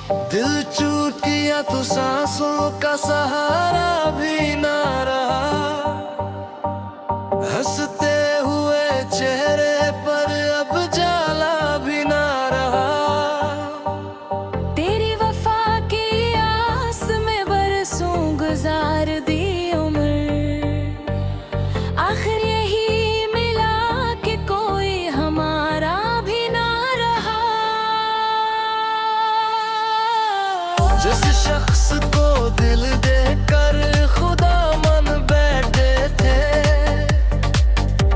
दिल टूट गया तो सांसों का सहारा भी ना रहा। हंसते हुए चेहरे पर अब जाला भी ना रहा। तेरी वफा की आस में बरसों गुजार दी उम्र, आखिर यही मिला कि कोई हमारा भी ना रहा। जिस शख्स को दिल देकर खुदा मन बैठे थे,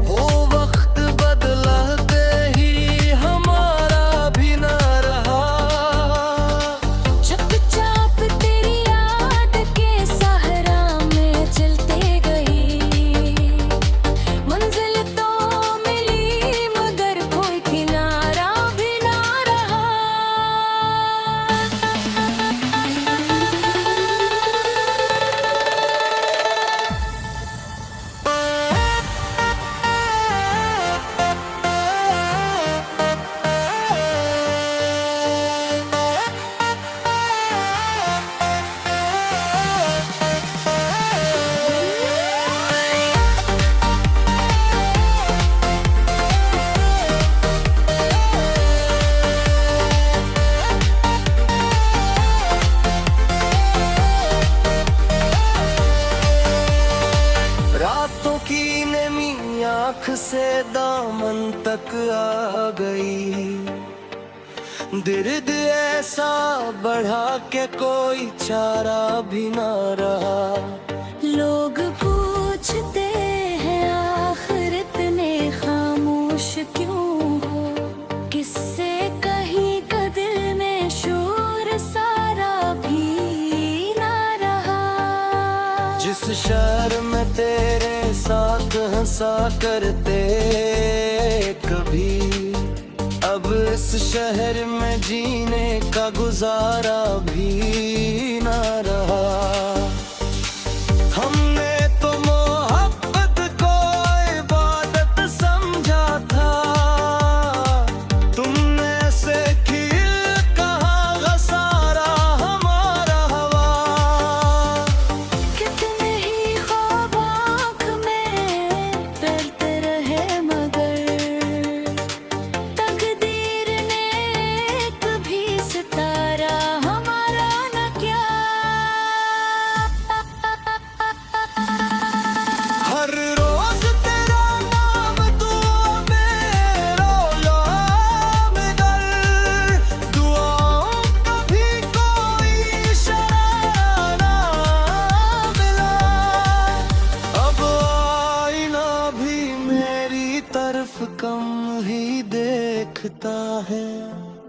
वो वक्त बदलते ही हमारा भी ना रहा। चुपचाप तेरी याद के सहारा में चलते गई, मंजिल तो मिली मगर कोई किनारा भी ना रहा। रातों की नमी आँख से दामन तक आ गई। दर्द ऐसा बढ़ा के कोई चारा भी ना रहा। लोग पूछते हैं आखिर इतने खामोश क्यों हो, किससे कहीं का दिल में शोर सारा भी ना रहा। जिस शहर में तेरे साथ हंसा करते कभी, अब इस शहर में जीने का गुजारा भी ना रहा। हमने तो मोहब्बत को इबादत समझा था, तुमने से खिल कहा सारा हमारा हवा। कितने ही ख्वाब आँख में तैरते रहे मगर तकदीर ने कभी सितारा हमारा न किया। हर रोज तेरा नाम दुआ में रोया मगर दुआओं का भी कोई इशारा ना मिला। अब आईना भी मेरी तरफ कम ही देखता है,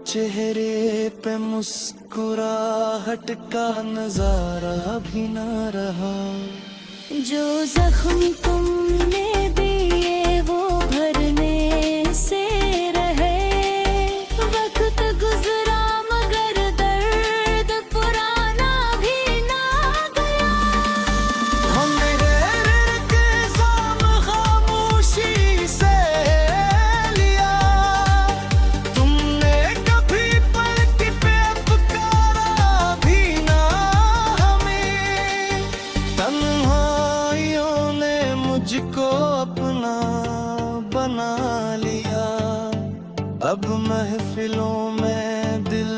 चेहरे पे मुस्कुराहट का नजारा भी ना रहा। जो जख्म तुमने दिए वो भरने से रहे, वक्त गुजरा मगर दर्द पुराना भी ना गया। हमने के साम खामोशी से लिया, तुमने कभी पलक पे पुकारा भी ना हमें। तन्हाइयों ने मुझको अपना बना लिया, अब महफिलों में दिल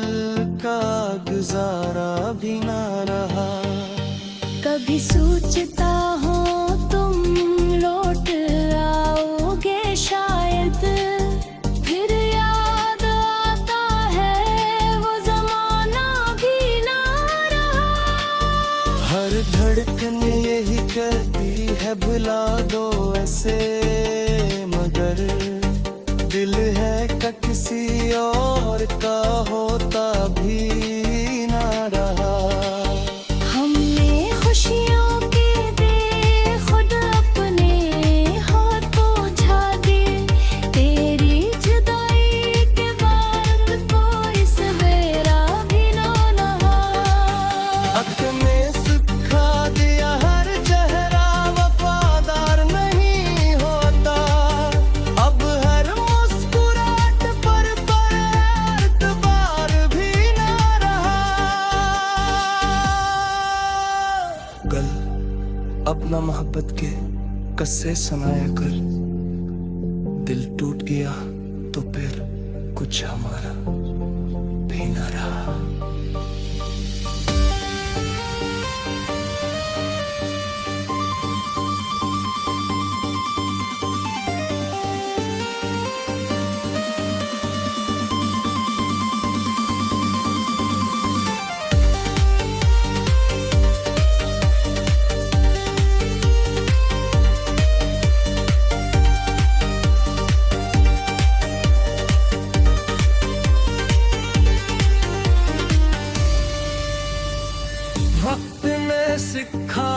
का गुजारा भी ना रहा। कभी सोचता हो तुम लौट आओगे शायद, फिर याद आता है वो जमाना भी ना रहा। हर धड़कन यही कहती है भुला दो ऐसे, मगर दिल है का किसी और का होता भी ना रहा। हमने खुशियों के दे खुद अपने हाथों झाड़ दिए, तेरी जुदाई के बाद कोई सवेरा भी ना रहा। हक में सुखा दिया हर चेहरा वफादार अपना मोहब्बत के कस्से सुनाया कर। दिल टूट गया तो फिर कुछ हमारा भी ना रहा। वक्त ने सिखा